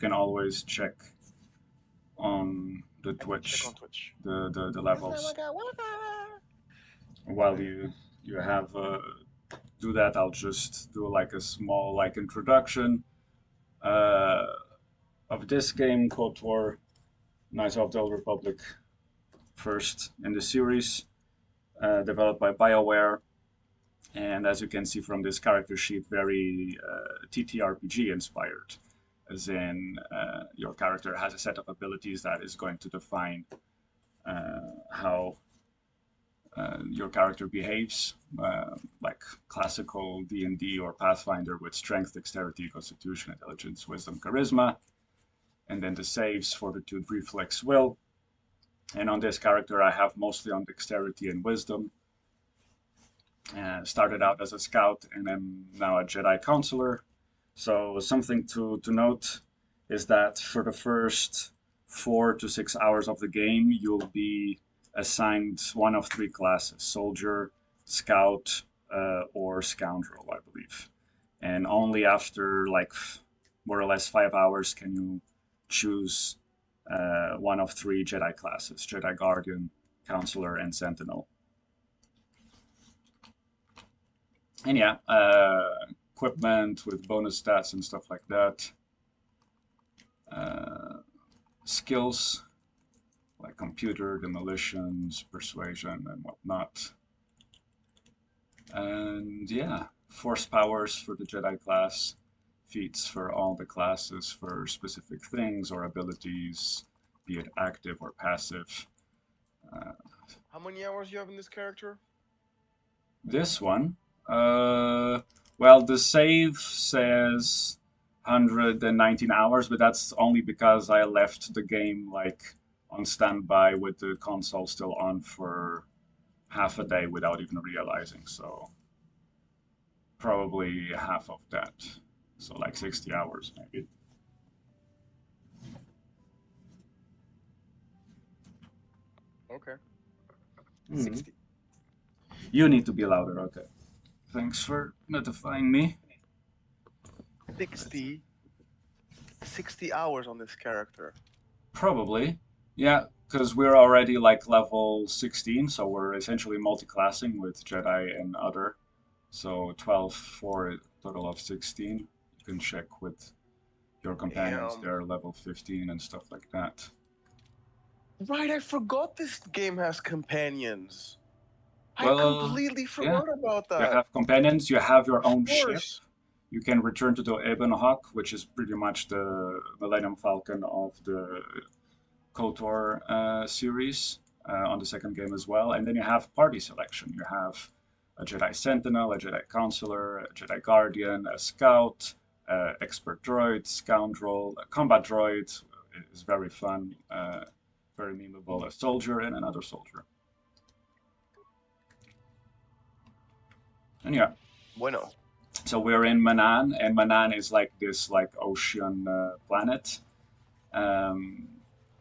can always check on the I can check Twitch on Twitch. the levels while you have do that. I'll just do like a small like introduction uh, of this game, KOTOR, Knights of the Old Republic, first in the series, developed by BioWare. And as you can see from this character sheet, very TTRPG inspired, as in your character has a set of abilities that is going to define how your character behaves, like classical D&D or Pathfinder with strength, dexterity, constitution, intelligence, wisdom, charisma, and then the saves, fortitude, reflex, will. And on this character, I have mostly on dexterity and wisdom. Started out as a scout and am now a Jedi counselor. So something to note is that for the first 4 to 6 hours of the game, you'll be assigned one of three classes: soldier, scout, or scoundrel, I believe. And only after like more or less 5 hours can you choose one of three Jedi classes: Jedi Guardian, Counselor, and Sentinel. And yeah, equipment with bonus stats and stuff like that. Uh, Skills like computer, demolitions, persuasion, and whatnot. And yeah, force powers for the Jedi class, feats for all the classes for specific things or abilities, be it active or passive. Uh, How many hours you have in this character? this one, uh, well, the save says 119 hours, but that's only because I left the game like on standby with the console still on for half a day without even realizing. So probably half of that. So like 60 hours maybe. Okay. Hmm. 60. You need to be louder. Okay. Thanks for notifying me. 60. 60 hours on this character. Probably. Yeah, because we're already like level 16, so we're essentially multi-classing with Jedi and other. So 12 for a total of 16. You can check with your companions, Damn. they're level 15 and stuff like that. Right, I forgot this game has companions. I Well, completely yeah, forgot about you that. have companions, you have your Of own ship. course. You can return to the Ebon Hawk, which is pretty much the Millennium Falcon of the KOTOR series on the second game as well. And then you have party selection. You have a Jedi Sentinel, a Jedi Counselor, a Jedi Guardian, a Scout, Expert Droid, Scoundrel, a Combat Droid is very fun, very memeable, a Soldier, and another Soldier. And yeah, Bueno. so we're in Manan, and Manan is like this like ocean planet. Um,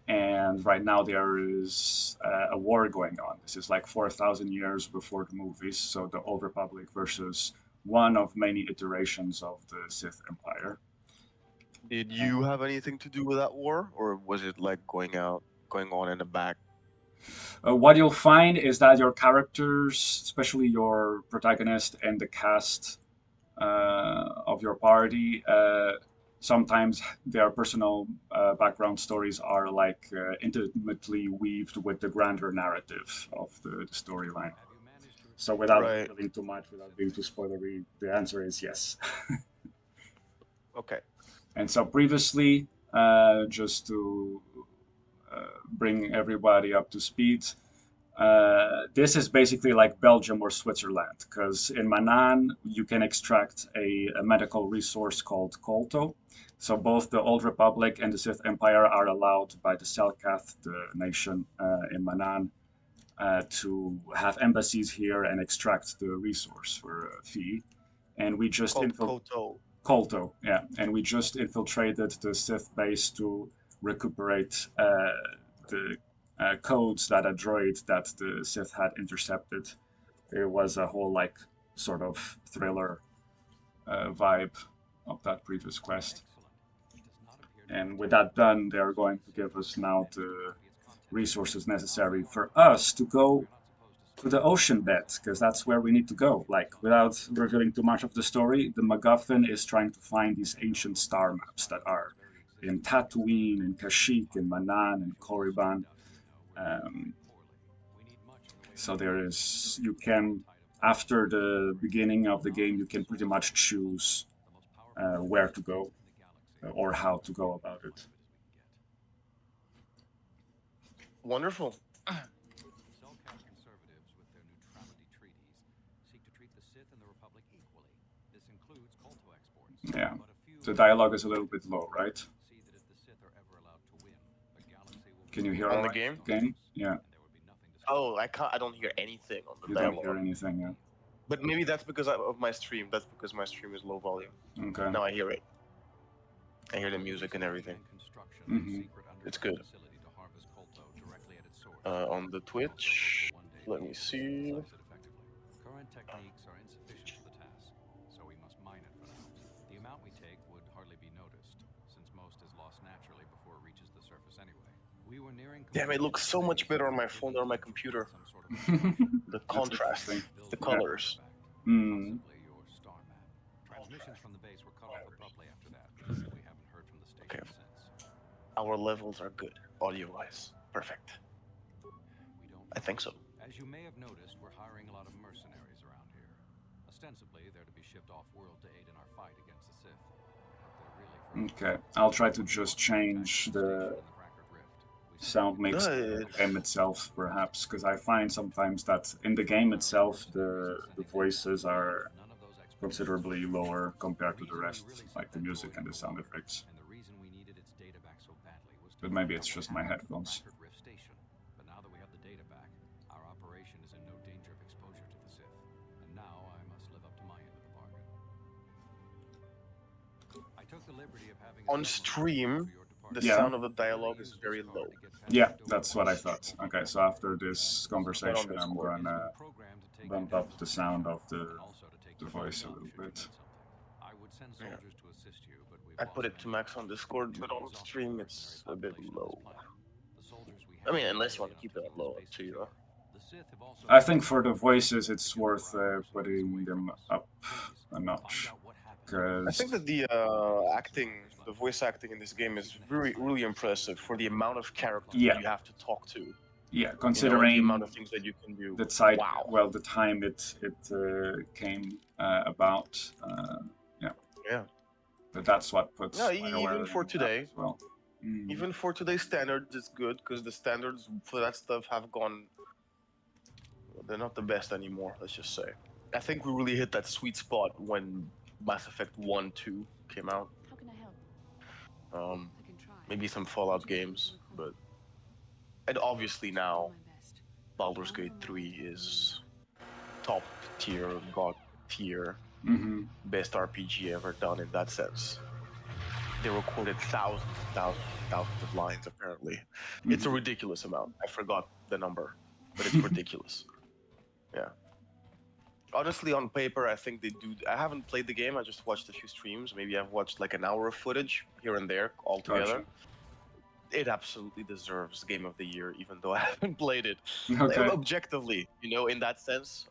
and right now there is a war going on. This is like 4,000 years before the movies, so the Old Republic versus one of many iterations of the Sith Empire. Did you have anything to do with that war? Or was it like going on in the back? What you'll find is that your characters, especially your protagonist and the cast of your party, sometimes their personal background stories are like intimately weaved with the grander narrative of the storyline. So without Right. revealing too much, without being too spoilery, the answer is yes. Okay. And so previously, just to bring everybody up to speed, this is basically like Belgium or Switzerland, because in Manan you can extract a medical resource called colto. So both the Old Republic and the Sith Empire are allowed by the Selkath, the nation in Manan, to have embassies here and extract the resource for a fee. And we just Called Koto. Colto, yeah, and we just infiltrated the Sith base to recuperate the codes that a droid that the Sith had intercepted. It was a whole like sort of thriller vibe of that previous quest. And with that done, they are going to give us now the resources necessary for us to go to the ocean bed, because that's where we need to go. Like, without revealing too much of the story, the MacGuffin is trying to find these ancient star maps that are in Tatooine, in Kashyyyk, in Manan, in Korriban. Um, so there is, you can, after the beginning of the game, you can pretty much choose where to go or how to go about it. Wonderful. Yeah, the dialogue is a little bit low, right? Can you hear On all the right? game? Game? Yeah, Oh, I can't. I don't hear anything on the you don't hear dialogue. anything. Yeah. But maybe that's because of my stream. That's because my stream is low volume. Okay. Now I hear it. I hear the music and everything. Mm-hmm. It's good. On the Twitch, let me see. Damn, it looks so much better on my phone than on my computer. The That's interesting. contrast, the Yeah. colors. Mm. Okay. Our levels are good, audio-wise. Perfect. I think so. As you may have noticed, we're hiring a lot of mercenaries around here. Ostensibly, they're to be shipped off-world to aid in our fight against the Sith. But they're really for Okay, I'll try to just change the sound mix in the game itself, perhaps, because I find sometimes that in the game itself, the voices are considerably lower compared to the rest, like the music and the sound effects. But maybe it's just my headphones. But now that we have the data back, our operation is in no danger of exposure to the Sith. And now I must live up to my end of the bargain. I took the liberty of having On stream, the Yeah. sound of the dialogue is very low. Yeah, that's what I thought. Okay, so after this But on conversation, I'm Discord. gonna bump up the sound of the voice a little bit. I would send Yeah. soldiers to assist you, but we've I put it to max on Discord, but on stream it's a bit low. I mean, unless you want to keep it on low, up to you. I think for the voices, it's worth putting them up a notch. I Because think that the acting, the voice acting in this game is really impressive for the amount of characters Yeah. that you have to talk to. yeah, And considering the amount of things that you can do. the side, Wow. well, the time it came about, yeah. Yeah. But that's what puts Yeah, BioWare even for in that today. as well. Mm. Even for today's standards, it's good because the standards for that stuff have gone. They're not the best anymore. Let's just say. I think we really hit that sweet spot when Mass Effect 1, 2 came out. How can I help? I can try. Maybe some Fallout games, but and obviously now My best. Baldur's Gate 3 is top tier, god tier, Mm-hmm. best RPG ever done in that sense. They recorded thousands of lines apparently. It's a ridiculous amount. I forgot the number, but it's ridiculous. Yeah. Honestly, on paper, I think they do. I haven't played the game. I just watched a few streams. Maybe I've watched like an hour of footage here and there all together. Gotcha. It absolutely deserves Game of the Year, even though I haven't played it. Okay. Objectively, in that sense.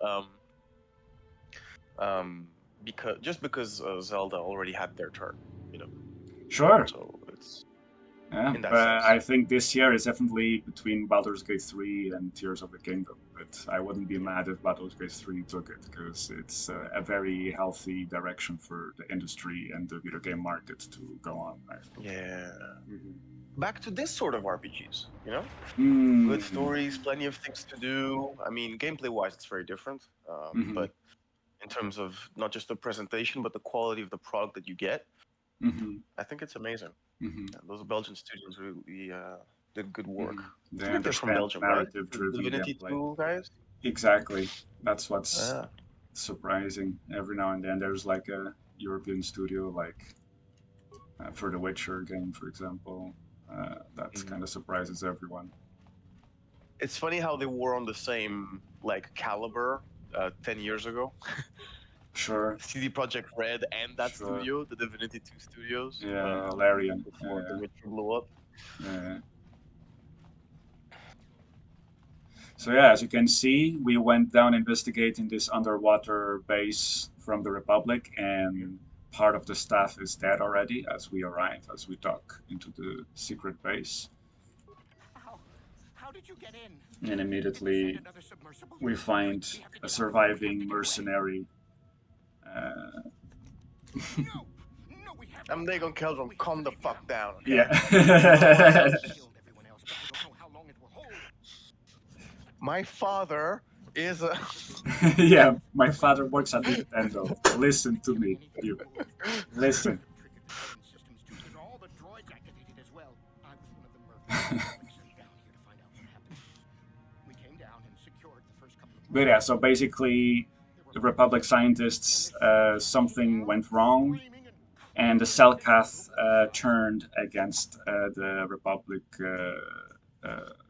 Because Zelda already had their turn, Sure. So it's Yeah, in that but sense. I think this year is definitely between Baldur's Gate 3 and Tears of the Kingdom. But I wouldn't be mad if Baldur's Gate 3 took it, because it's a very healthy direction for the industry and the video game market to go on. Yeah. Mm-hmm. Back to this sort of RPGs, Mm. good stories, plenty of things to do. I mean, gameplay-wise, it's very different, Mhm. but in terms of not just the presentation, but the quality of the product that you get, Mm-hmm. I think it's amazing. Mm-hmm. And those Belgian studios really did good work. They I think they're from understand Belgium, right? narrative-driven Divinity gameplay. 2 guys? Exactly. That's what's Yeah. surprising. Every now and then there's like a European studio, like for the Witcher game, for example. That kind of surprises everyone. It's funny how they were on the same caliber 10 years ago. Sure, CD Projekt Red and that sure. studio, the Divinity 2 Studios, Yeah, Larian. before The Witcher blew up. Yeah. So yeah, as you can see, we went down investigating this underwater base from the Republic, and part of the staff is dead already as we arrive, as we dock into the secret base. How did you get in? And Did we send immediately another submersible? we find We have to a get away. We have to surviving get away. mercenary. Uh, No, no, we have I'm no Dagon time. Keldrum, We have calm to the leave fuck now. down, okay? yeah. Killed everyone else, but I don't know how long it will hold. My father is a. Yeah, my father works at Nintendo. Listen to me, you. Listen. Triggered the drone systems too, because all the droids activated as well. I was one of the mercs sent down here to find out what happened. We came down and secured the first couple of But yeah, so basically, the Republic scientists, something went wrong, and the Selkath turned against the Republic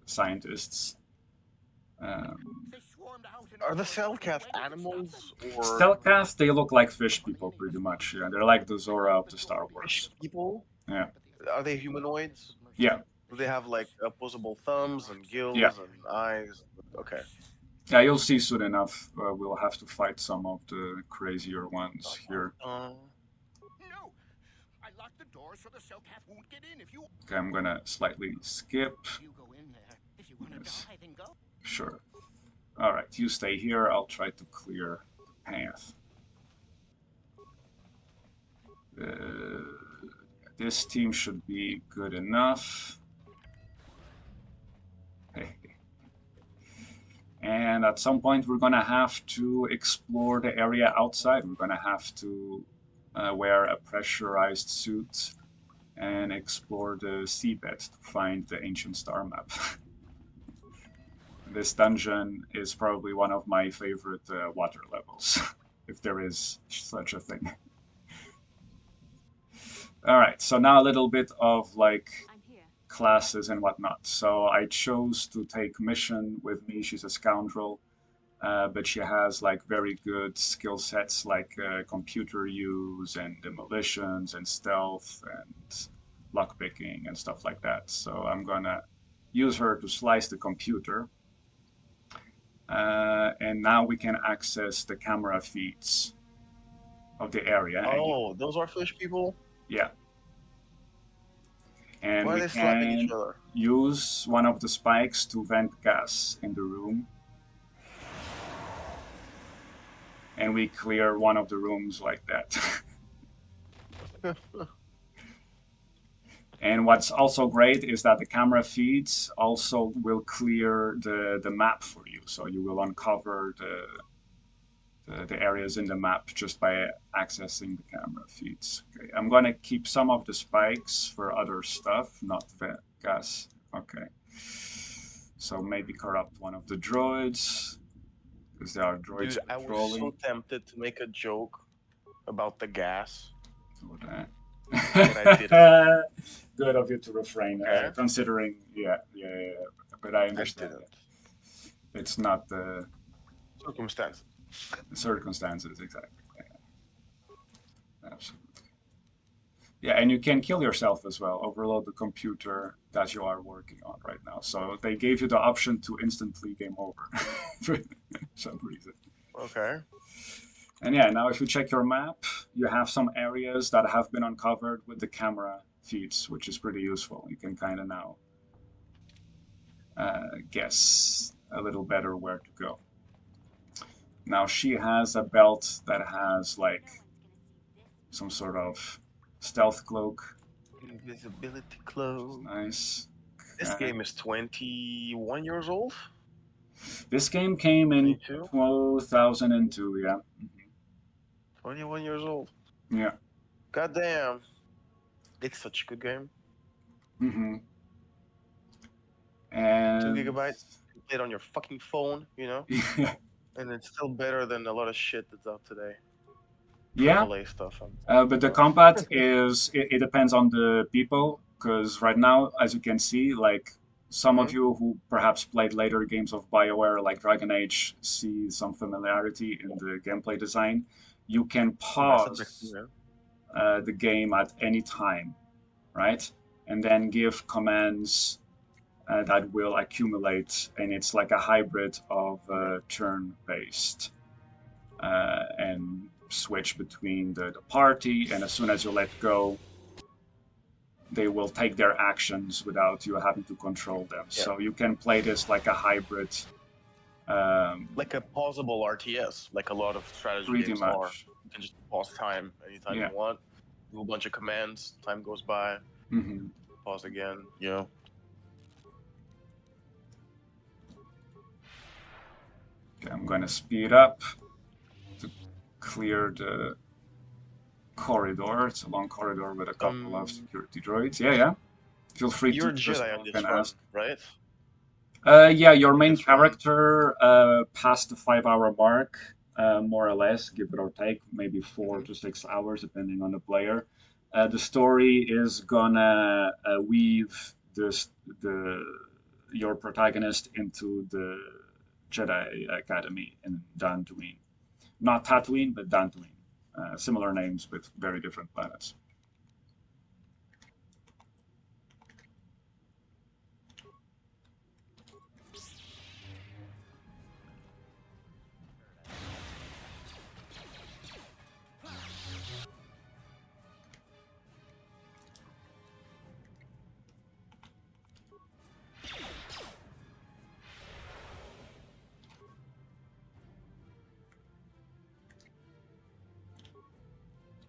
scientists. They swarmed out and Are the over us. There's no Cellcath way we can stop animals them. or Selkath, they look like fish people pretty much. Yeah, they're like the Zora of the Star fish Wars. people? Yeah, Are they humanoids? yeah, Do they have like opposable thumbs and gills yeah. and eyes? Okay. Yeah, you'll see soon enough. We'll have to fight some of the crazier ones here. No! I locked the doors so the Selkath won't get in. If you Okay, I'm gonna slightly skip. go in there, if you want to Yes. die, then go. Sure. All right, you stay here. I'll try to clear the path. This team should be good enough. And at some point, we're gonna have to explore the area outside. We're gonna have to wear a pressurized suit and explore the seabed to find the ancient star map. This dungeon is probably one of my favorite water levels, if there is such a thing. All right, so now a little bit of like I'm here. classes and whatnot. So I chose to take Mission with me. She's a scoundrel, but she has like very good skill sets like computer use and demolitions and stealth and lockpicking and stuff like that. So I'm gonna use her to slice the computer. And now we can access the camera feeds of the area. Oh, those are fish people? Yeah. And Why are we they slapping each can other? use one of the spikes to vent gas in the room. And we clear one of the rooms like that. And what's also great is that the camera feeds also will clear the map for you. So you will uncover the areas in the map just by accessing the camera feeds. Okay, I'm gonna keep some of the spikes for other stuff, not gas. Okay. So maybe corrupt one of the droids, because there are droids Dude, I was patrolling. so tempted to make a joke about the gas. But I didn't. Good of you to refrain, Okay. considering, yeah. But I I understand didn't. that. It's not the Circumstance. circumstances, exactly. Yeah. Absolutely. Yeah, and you can kill yourself as well, overload the computer that you are working on right now. So they gave you the option to instantly game over for some reason. Okay. And yeah, now if you check your map, you have some areas that have been uncovered with the camera feeds, which is pretty useful. You can kind of now guess a little better where to go. Now she has a belt that has like some sort of stealth cloak. Invisibility cloak. Nice. This game is 21 years old? This game came in 22? 2002, yeah. 21 years old. Yeah. Goddamn. It's such a good game. Mm-hmm. And 2 gigabytes. You play it on your fucking phone, you know? And it's still better than a lot of shit that's out today. yeah. AAA stuff. But the combat is it depends on the people, because right now, as you can see, like some of you who perhaps played later games of BioWare, like Dragon Age, see some familiarity in the gameplay design. you can That's interesting. pause Yeah. the game at any time, right? And then give commands that will accumulate, and it's like a hybrid of turn-based and switch between the party, and as soon as you let go, they will take their actions without you having to control them. Yeah. So you can play this like a hybrid. Like a pausable RTS, like a lot of strategy Pretty games are. much. You can just pause time anytime Yeah. you want, do a bunch of commands, time goes by, Mm-hmm. pause again, you know. Okay, I'm going to speed up to clear the corridor. It's a long corridor with a couple of security droids. Yeah, yeah. Feel free You're to a just Jedi on talk this and run, ask. right? Yeah, your On main this run. character passed the 5 hour mark, more or less, give it or take, maybe 4 to 6 hours, depending on the player. The story is gonna weave the your protagonist into the Jedi Academy in Dantooine. Not Tatooine, but Dantooine. Similar names with very different planets.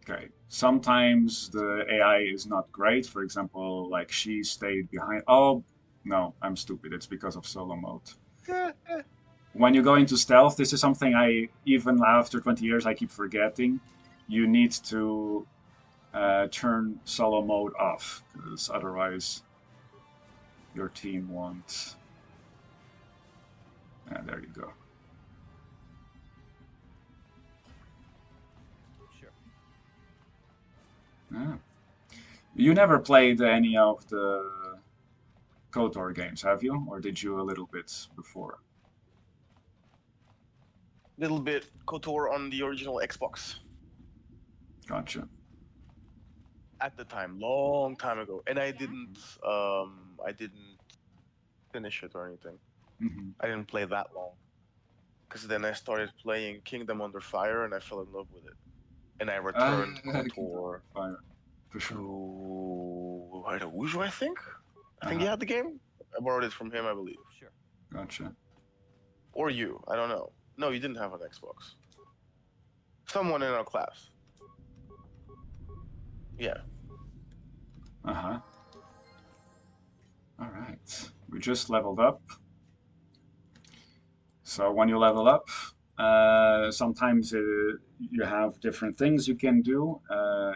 Okay. Sometimes the AI is not great. For example, like she stayed behind. Oh, no, I'm stupid. It's because of solo mode. When you go into stealth, this is something I, even after 20 years, I keep forgetting. You need to turn solo mode off, because otherwise your team won't. There you go. Sure. Yeah. You never played any of the KOTOR games, have you? Or did you a little bit before? Little bit KOTOR on the original Xbox Gotcha. at the time, long time ago, and I didn't finish it or anything. Mm-hmm. I didn't play that long, because then I started playing Kingdom Under Fire, and I fell in love with it, and I returned KOTOR Fire, for sure. to Ujo, I think. I think he Uh-huh. had the game. I borrowed it from him, I believe, Sure. Gotcha. or you. I don't know. No, you didn't have an Xbox. Someone in our class. Yeah. Uh-huh. All right. We just leveled up. So when you level up, sometimes you have different things you can do.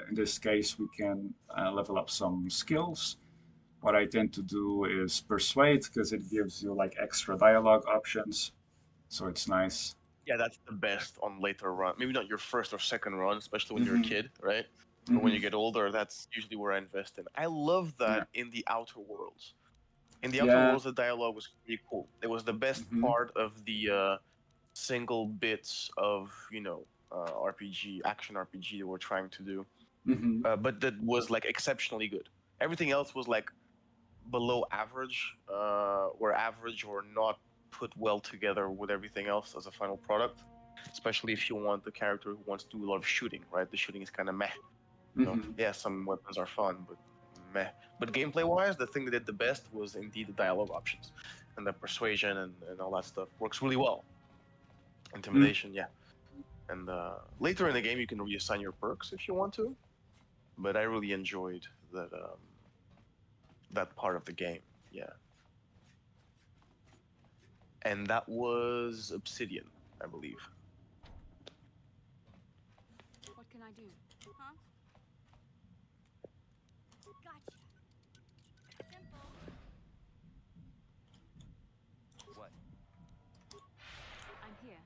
In this case, we can level up some skills. What I tend to do is persuade because it gives you like extra dialogue options. So it's nice. Yeah, that's the best on later run. Maybe not your first or second run, especially when you're a Mm-hmm. kid, right? But when Mm-hmm. you get older, that's usually where I invest in. I love Yeah. that in the Outer Worlds. In the Outer Yeah. Worlds, the dialogue was pretty cool. It was the best Mm-hmm. part of the single bits of RPG, action RPG that we're trying to do. Mm-hmm. But that was like exceptionally good. Everything else was like below average, or average or not put well together with everything else as a final product. Especially if you want the character who wants to do a lot of shooting, right? The shooting is kind of meh. You know? Mm-hmm. Yeah, some weapons are fun, but meh. But gameplay-wise, the thing that did the best was indeed the dialogue options, and the persuasion and all that stuff works really well. Intimidation, yeah. And later in the game, you can reassign your perks if you want to. But I really enjoyed that part of the game. Yeah. And that was Obsidian, I believe. What can I do? Huh? Gotcha. Simple. What? I'm here.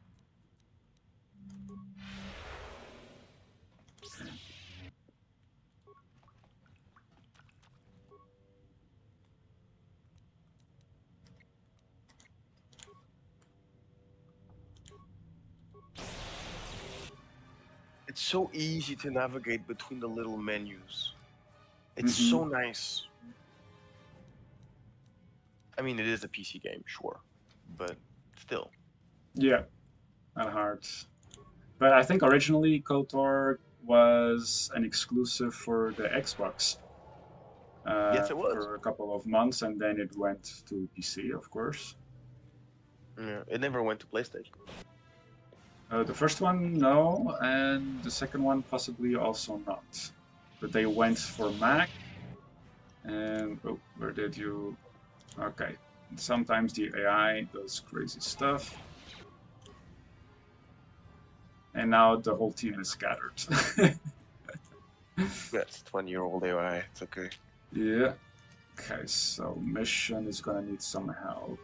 it's so easy to navigate between the little menus. It's Mhm. so nice. I mean, it is a PC game, sure, but still. Yeah, at heart. But I think originally KOTOR was an exclusive for the Xbox Yes, it was. for a couple of months, and then it went to PC, of course. Yeah, it never went to PlayStation. The first one, no, and the second one possibly also not. But they went for Mac, and oh, where did you? Okay, sometimes the AI does crazy stuff, and now the whole team is scattered. That's 20-year-old AI. It's okay. Yeah. Okay, so mission is gonna need some help.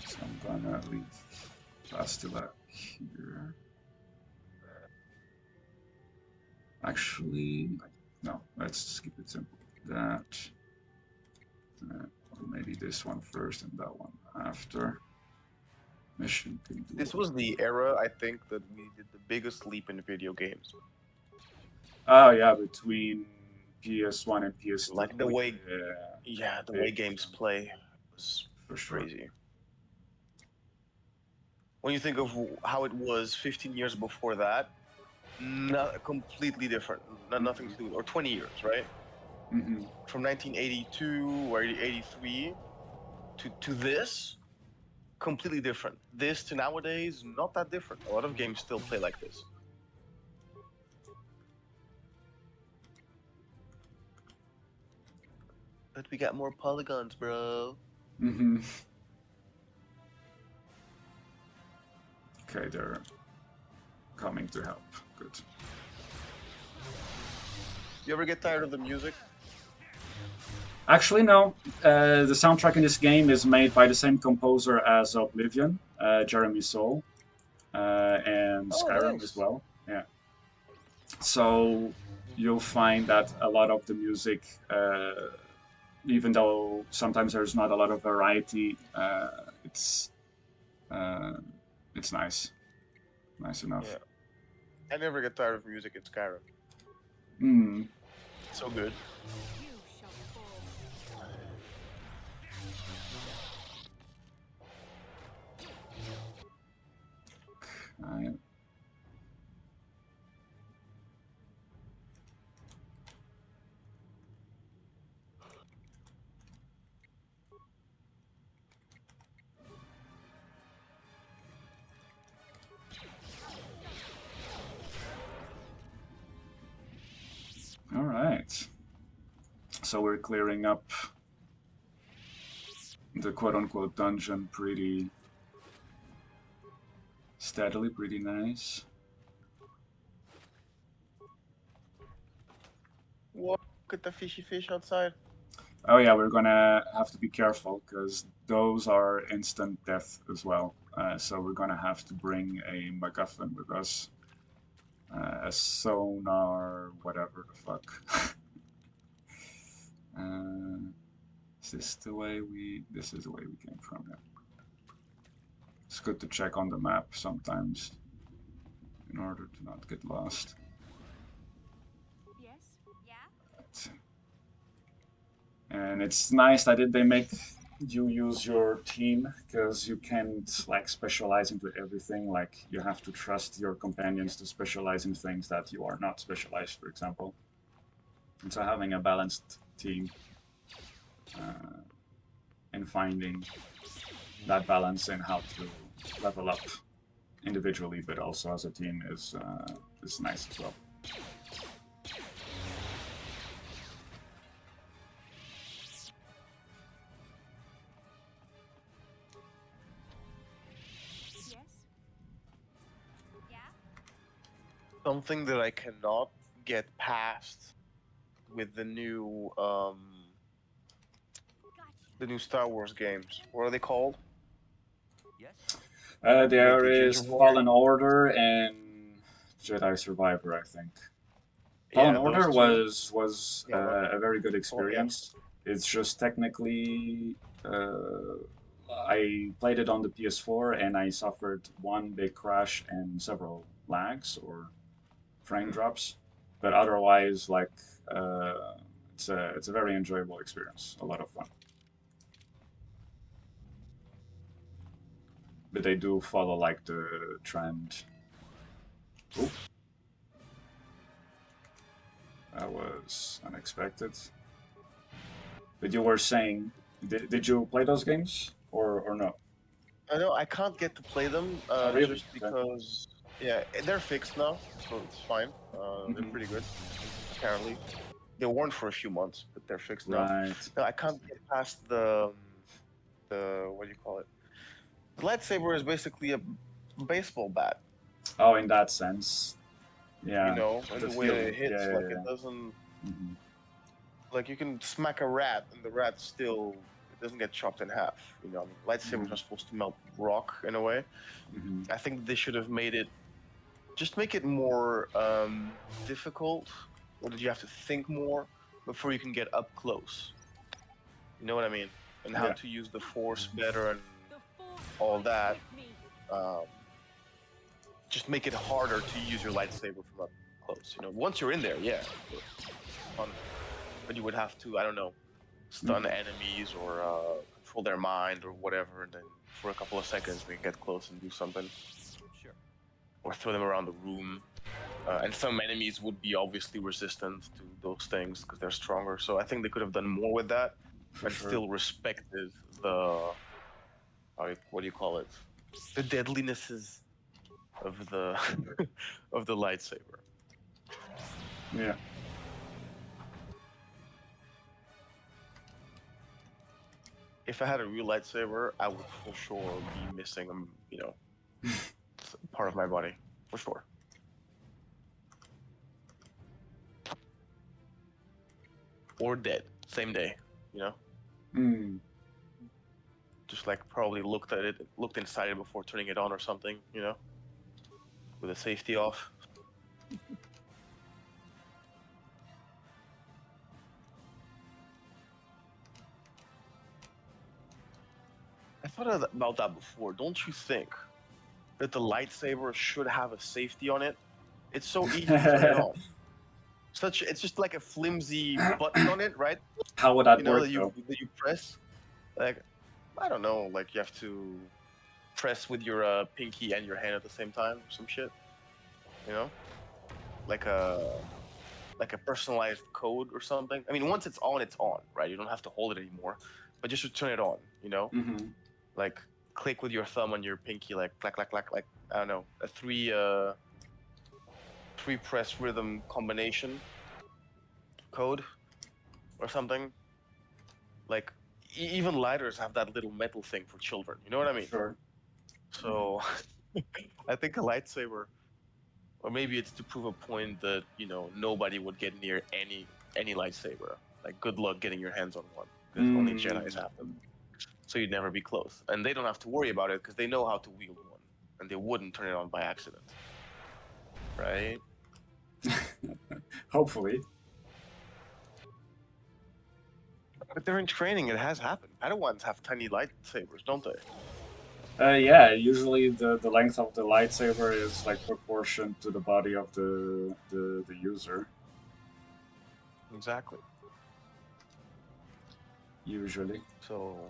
So I'm gonna leave Bastila here. Actually, no, let's keep it simple. That, or maybe this one first and that one after. Mission can do This it. was the era, I think, that we did the biggest leap in video games. Oh yeah, between PS1 and PS2. Like the way, yeah, the big way games jump, play was for sure. crazy. When you think of how it was 15 years before that, not completely different. Nothing to do, or 20 years, right? Mm-hmm. From 1982 or 83 to this, completely different. This to nowadays, not that different. A lot of games still play like this. But we got more polygons, bro. Mm-hmm. Okay, they're coming to help. Good. You ever get tired of the music? Actually, no. The soundtrack in this game is made by the same composer as Oblivion, Jeremy Soule, and Oh, Skyrim as nice. well. Yeah. So you'll find that a lot of the music, even though sometimes there's not a lot of variety, uh, it's nice, nice enough. Yeah. I never get tired of music in Skyrim. Hmm. So good. You shall fall. I, all right. So we're clearing up the quote-unquote dungeon pretty steadily, pretty nice. Look at the fishy fish outside. Oh yeah, we're gonna have to be careful because those are instant death as well. So we're gonna have to bring a MacGuffin with us, a sonar, whatever the fuck. Is this the way we? This is the way we came from. Yeah. It's good to check on the map sometimes in order to not get lost. Yes? Yeah? And it's nice that they make you use your team because you can't like specialize into everything. Like you have to trust your companions to specialize in things that you are not specialized, for example. And so having a balanced team uh, and finding that balance in how to level up individually, but also as a team is nice as well. Yes? Yeah? Something that I cannot get past with the new Gotcha. Star Wars games. What are they called? There the is ginger boy. Fallen Order and Jedi Survivor, I think. Fallen Yeah, those Order two. was Yeah, what? a very good Oh, yeah. experience. It's just technically, I played it on the PS4 and I suffered one big crash and several lags or frame drops, but otherwise, like it's a very enjoyable experience, a lot of fun. But they do follow like the trend. Ooh. That was unexpected. But you were saying, did you play those games or no? I know I can't get to play them Oh, really? just because, yeah, they're fixed now, so it's fine. They're Mhm. pretty good, apparently. They weren't for a few months, but they're fixed now. Right. No, I can't get past the what do you call it? The lightsaber is basically a baseball bat, Oh, in that sense, you yeah. know, and The the way that it feeling, hits, yeah, like yeah, it yeah. doesn't, Mhm. like you can smack a rat and the rat still it doesn't get chopped in half. You know, I mean, lightsabers are supposed to melt rock in a way. Mhm. I think they should have made it just make it more difficult, or did you have to think more before you can get up close? You know what I mean? And how Yeah. to use the force better and The force all fights that. with me. Um, just make it harder to use your lightsaber from up close. You know, once you're in there, yeah, fun. But you would have to, I don't know, stun enemies or control their mind or whatever, and then for a couple of seconds they can get close and do something, Sure. or throw them around the room. And some enemies would be obviously resistant to those things because they're stronger. So I think they could have done more with that, For and sure. still respected the what do you call it? The deadlinesses of the of the lightsaber. Yeah. If I had a real lightsaber, I would for sure be missing, you know, part of my body for sure. Or dead, same day. You know, Mm. just like probably looked at it, looked inside it before turning it on or something. You know, with the safety off. I thought about that before. Don't you think that the lightsaber should have a safety on it? It's so easy to turn it on. It's just like a flimsy button on it, right? How would that You know work though? that you press. Like I don't know, like you have to press with your pinky and your hand at the same time, or some shit. You know, like a personalized code or something. I mean, once it's on, right? You don't have to hold it anymore, but just to turn it on. You know, Mm-hmm. like click with your thumb on your pinky, like clack clack clack, like I don't know, a three press rhythm combination code or something. Like even lighters have that little metal thing for children. You know what I mean? Sure. So I think a lightsaber, or maybe it's to prove a point that nobody would get near any lightsaber. Like good luck getting your hands on one because only Jedi's Mm. have them. So you'd never be close, and they don't have to worry about it because they know how to wield one, and they wouldn't turn it on by accident, right? Hopefully. But they're in training. It has happened. Padawans have tiny lightsabers, don't they? Yeah, usually the length of the lightsaber is like proportioned to the body of the user. Exactly. Usually. So,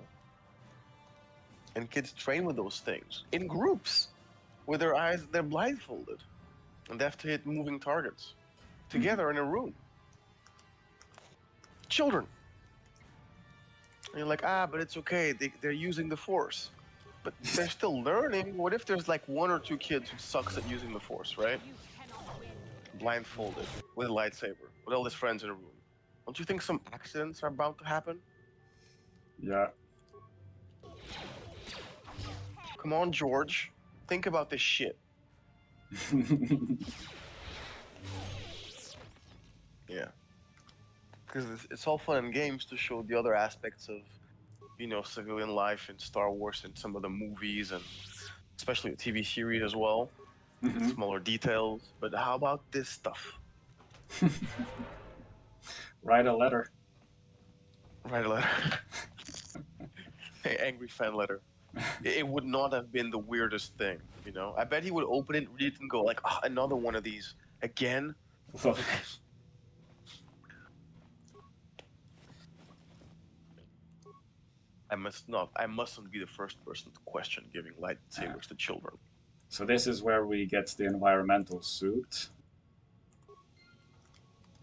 and kids train with those things in groups with their eyes, they're blindfolded, and they have to hit moving targets together in a room. Children. And you're like, but it's okay. They're using the force. But they're still learning. What if there's like one or two kids who sucks at using the force, right? You cannot win. Blindfolded with a lightsaber, with all his friends in a room. Don't you think some accidents are bound to happen? Yeah. Come on, George. Think about this shit. Yeah. Because it's all fun and games to show the other aspects of, civilian life in Star Wars and some of the movies and especially the TV series as well. The Mhm. smaller details. But how about this stuff? Write a letter. Write a letter. Hey, angry fan letter. It would not have been the weirdest thing, I bet he would open it, read it, and go like, another one of these. Again? I mustn't be the first person to question giving lightsabers to children. So this is where we get the environmental suit.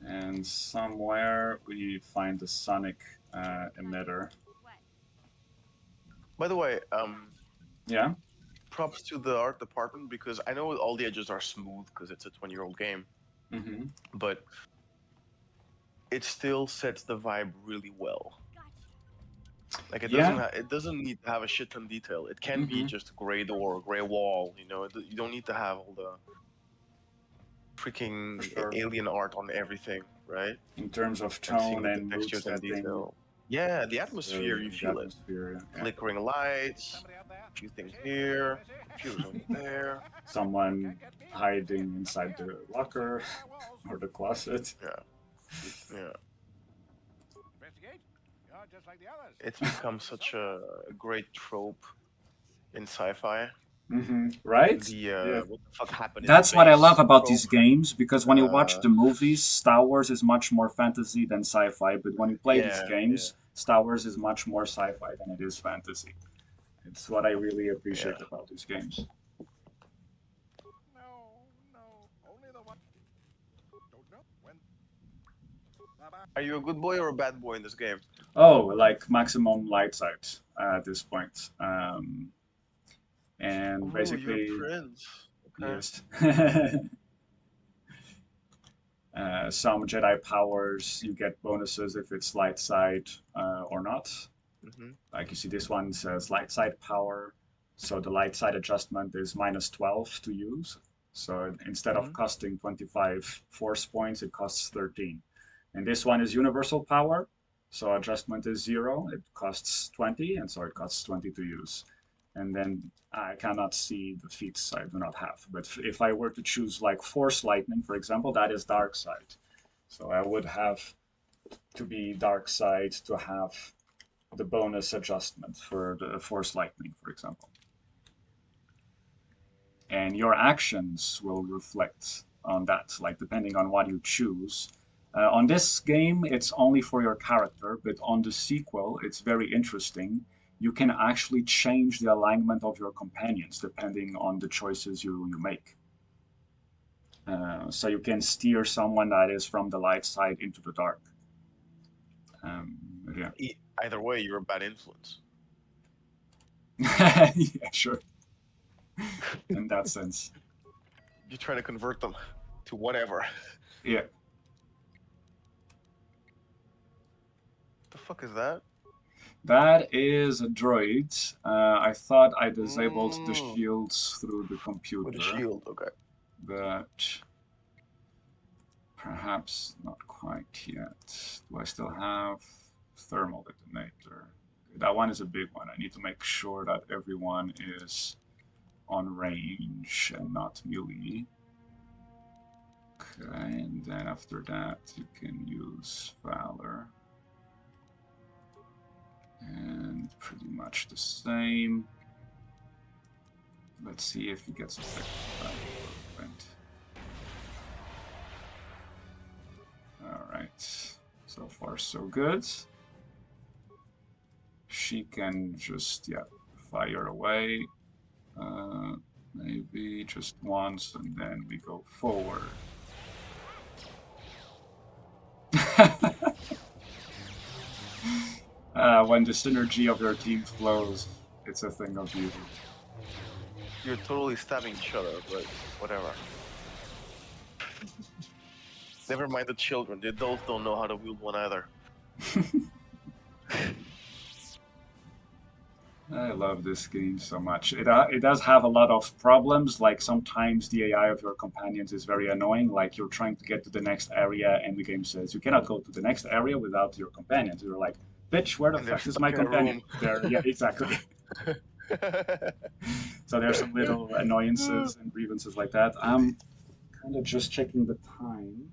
And somewhere we find the sonic emitter. What? By the way, Yeah? props to the art department because I know all the edges are smooth because it's a 20-year-old game, Mm-hmm. but it still sets the vibe really well. Gotcha. Like it Yeah. it doesn't need to have a shit ton detail. It can be Mhm. just a gray door, a gray wall. You know, you don't need to have all the freaking For sure. alien art on everything, right? In terms of And seeing tone the and mood textures and setting, detail. Yeah, the atmosphere, you the feel it. atmosphere. Yeah. Flickering lights, a few things here, a few over there. Someone hiding inside the locker or the closet. Yeah, yeah. Investigate? You're just like the others. It's become such a great trope in sci-fi. Mm-hmm. Right? The Yeah. what the fuck happened in That's what I love space about trope. these games, because when you watch Uh, the movies, Star Wars is much more fantasy than sci-fi, but when you play these yeah, games, Star Wars is much more sci-fi than it is fantasy. It's what I really appreciate yeah. about these games. No, only the one. Don't know when. Bye-bye. Are you a good boy or a bad boy in this game? Oh, like maximum light sight at this point. And Oh, you're a basically, prince. Okay. yes. Some Jedi powers, you get bonuses if it's light side or not. Mm-hmm. Like you see, this one says light side power. So the light side adjustment is minus 12 to use. So instead of Mm-hmm. costing 25 force points, it costs 13. And this one is universal power. So adjustment is 0. It costs 20, and so it costs 20 to use. And then I cannot see the feats I do not have. But if I were to choose like Force Lightning, for example, that is Dark Side. So I would have to be Dark Side to have the bonus adjustment for the Force Lightning, for example. And your actions will reflect on that, like depending on what you choose. On this game, it's only for your character, but on the sequel, it's very interesting. You can actually change the alignment of your companions depending on the choices you make. So you can steer someone that is from the light side into the dark. Um, yeah. Either way, you're a bad influence. Yeah, sure. In that sense. You're trying to convert them to whatever. Yeah. The fuck is that? That is a droid. I thought I disabled the Mm. shields through the computer. With a shield, okay. But perhaps not quite yet. Do I still have thermal detonator? That one is a big one. I need to make sure that everyone is on range and not melee. Okay, and then after that you can use Valor. And pretty much the same. Let's see if he gets affected by the event. Alright, so far so good. She can just, yeah, fire away. Maybe just once and then we go forward. When the synergy of your team flows, it's a thing of beauty. You're totally stabbing each other, but whatever. Never mind the children. The adults don't know how to wield one either. I love this game so much. It does have a lot of problems, like sometimes the AI of your companions is very annoying, like you're trying to get to the next area and the game says you cannot go to the next area without your companions. You're like, bitch, where the And they're fuck is stuck my in a companion? room. There, yeah, exactly. So there's some little annoyances and grievances like that. I'm kind of just checking the time.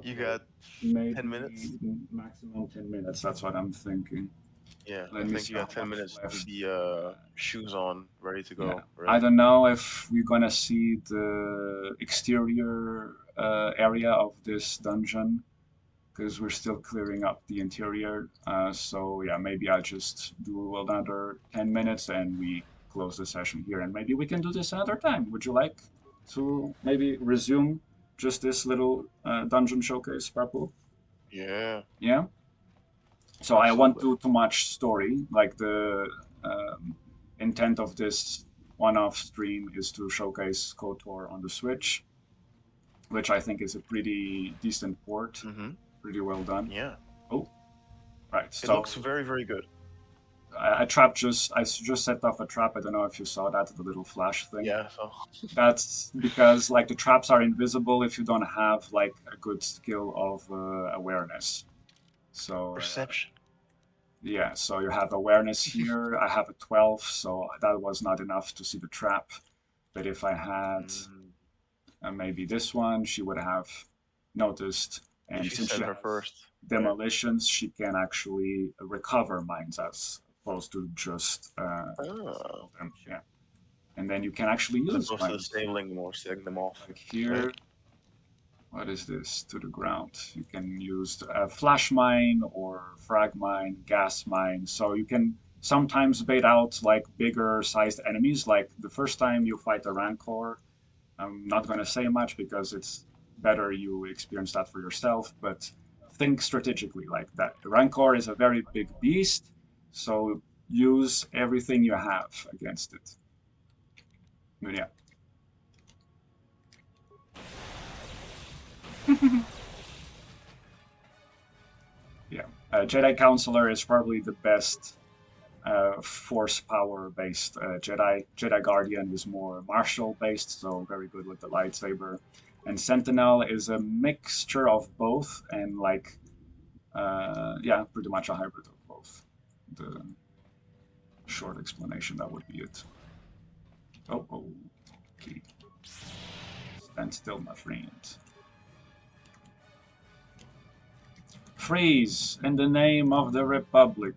You Okay, got maybe 10 minutes? maximum 10 minutes. That's what I'm thinking. Yeah, Let I me think see you how got 10 much minutes to left. be shoes on, ready to Yeah, go, I right? don't know if we're gonna see the exterior area of this dungeon because we're still clearing up the interior. So yeah, maybe I'll just do another 10 minutes and we close the session here, and maybe we can do this another time. Would you like to maybe resume just this little dungeon showcase, Papu? Yeah, Yeah. So I won't absolutely. do too much story. Like the um, intent of this one-off stream is to showcase KOTOR on the Switch, which I think is a pretty decent port, Mm-hmm. pretty well done. Yeah, Oh, right. it looks So very, very good. I just set off a trap. I don't know if you saw that, the little flash thing. Yeah, so That's because like the traps are invisible if you don't have like a good skill of awareness. So perception. yeah, so you have awareness here. I have a 12, so that was not enough to see the trap. But if I had Mm. maybe this one, she would have noticed. If And you since she send her has first, right? demolitions, she can actually recover mines as opposed to just Oh, disable them. Yeah, and then you can actually as use opposed to mines. disabling them or setting them off, Like right? here, what is this? To the ground. You can use a flash mine or frag mine, gas mine. So you can sometimes bait out like bigger sized enemies. Like the first time you fight a Rancor, I'm not going to say much because it's better you experience that for yourself, but think strategically like that. The Rancor is a very big beast, so use everything you have against it. But yeah. Yeah. Jedi Counselor is probably the best force power based Jedi. Jedi Guardian is more martial based, so very good with the lightsaber. And Sentinel is a mixture of both, and like, yeah, pretty much a hybrid of both. The short explanation, that would be it. Oh, oh, okay. Stand still, my friend. Freeze in the name of the Republic.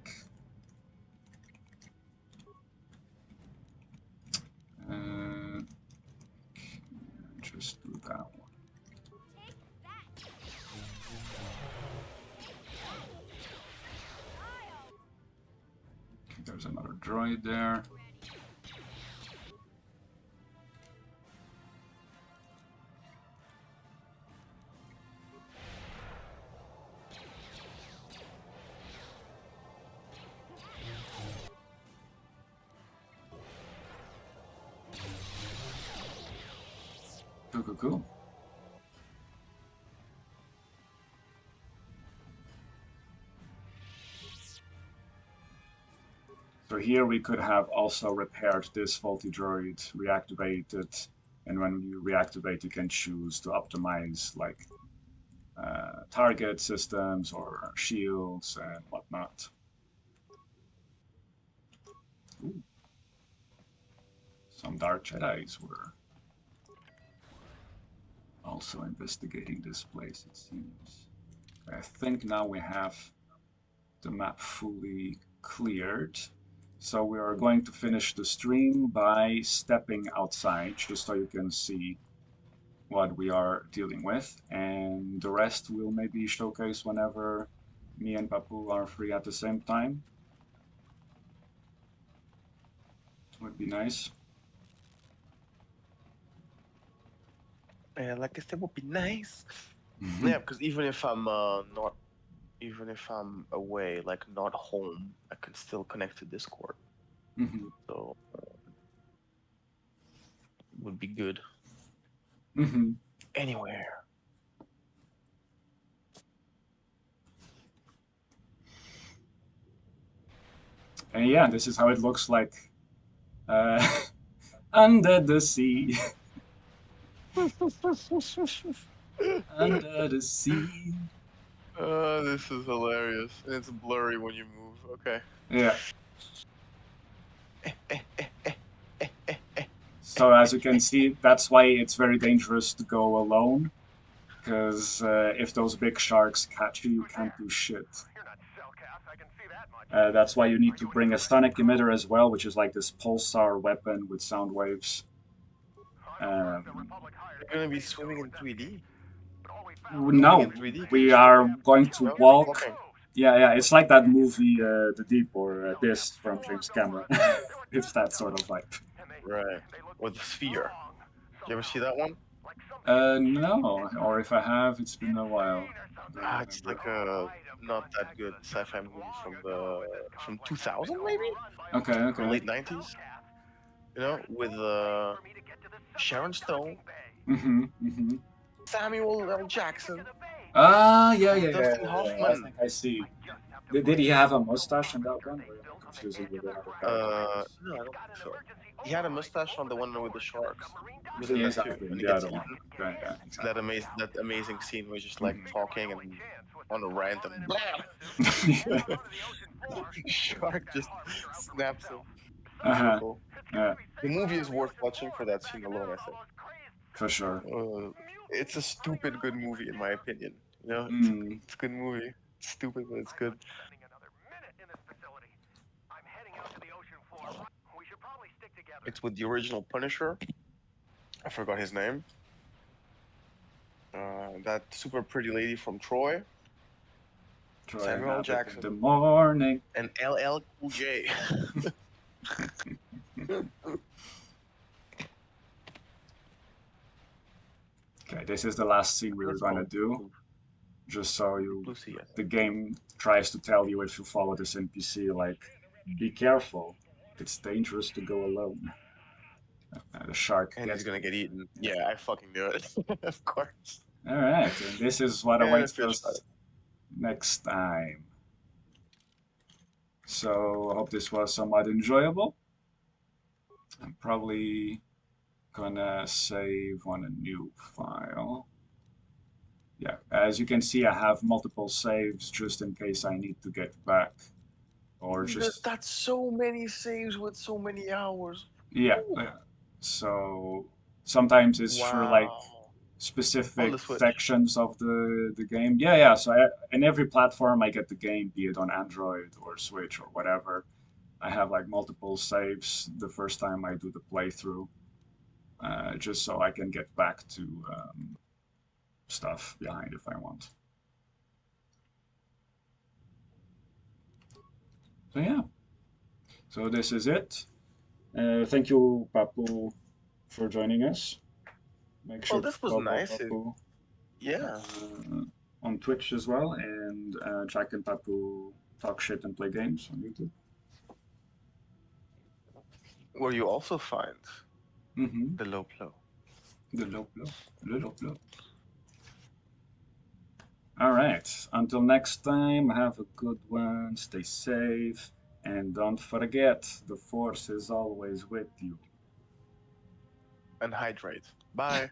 Uh, just do that one. Take that! Okay, there's another droid there. Cool, cool, cool. So here we could have also repaired this faulty droid, reactivated, and when you reactivate, you can choose to optimize like target systems or shields and whatnot. Ooh, some Dark Jedi's were also investigating this place, it seems. I think now we have the map fully cleared. So we are going to finish the stream by stepping outside, just so you can see what we are dealing with. And the rest will maybe showcase whenever me and Papu are free at the same time. Would be nice. Yeah, like I said, would be nice. Yeah, because even if I'm not, even if I'm away, like not home, I can still connect to Discord. Mhm. So would be good Mhm. anywhere. And yeah, this is how it looks like uh, under the sea. Under the sea. This is hilarious. And it's blurry when you move. Okay. Yeah. So as you can see, that's why it's very dangerous to go alone. Because if those big sharks catch you, you can't do shit. You're not Cellcast, I can see that much. That's why you need to bring a sonic emitter as well, which is like this pulsar weapon with sound waves. Um, You're gonna be swimming in 3D. Moving in no, 3D. Can you we swim? are going to No? walk. Okay. Yeah, yeah, it's like that movie, The Deep or This from James Cameron. It's that sort of vibe. Right. With the sphere. You ever see that one? No, or if I have, it's been a while. I don't Ah, it's remember. like a not that good sci-fi movie from 2000 maybe Okay, or okay. late 90s. You know, with Sharon Stone, Mm-hmm, mm-hmm. Samuel L. Jackson, Ah, yeah, and yeah, yeah, Dustin yeah, yeah. I Hoffman. think I see. Did he have a mustache in that one, or am I confusing with another character? No, I don't think so. He had a mustache on the one with the sharks. He was in Yeah, that too, exactly. and he The gets other one. eaten. Okay, yeah, That amazing scene where he's just like exactly. talking and on a rant and blam, Mhm. shark just snaps him. Uh-huh. Beautiful. Yeah, The movie is worth watching for that scene alone, I think. for sure. It's a stupid good movie in my opinion. You know, Mm. it's a good movie. It's stupid, but it's good. It's with the original Punisher. I forgot his name. That super pretty lady from Troy, Troy and Samuel L. Abbott in Jackson, the morning. and LL Cool J. Okay, this is the last scene we were Let's gonna go. do, just so you, Lucy, I the think. game tries to tell you if you follow this NPC, like, be careful. It's dangerous to go alone. The shark And he's gets gonna you. get eaten. Yeah. Yeah, I fucking knew it. Of course. All right, and this is what And a awaits fish fight. us next time. So I hope this was somewhat enjoyable. I'm probably gonna save on a new file. Yeah, as you can see, I have multiple saves just in case I need to get back or just, That's so many saves with so many hours. yeah, Woo. yeah. So sometimes it's for like Wow. On the specific Switch. sections of the game. Yeah, yeah. So in every platform I get the game, be it on Android or Switch or whatever. I have like multiple saves the first time I do the playthrough, just so I can get back to stuff behind if I want. So yeah, so this is it. Thank you, Papu, for joining us. Make Well, sure to this was follow nice. Papu Yeah. on Twitch as well, and Jack and Papu talk shit and play games on YouTube. Where you also find Mm-hmm. the low blow. The low blow, the low blow. All right. Until next time, have a good one. Stay safe. And don't forget, the Force is always with you. And hydrate. Bye.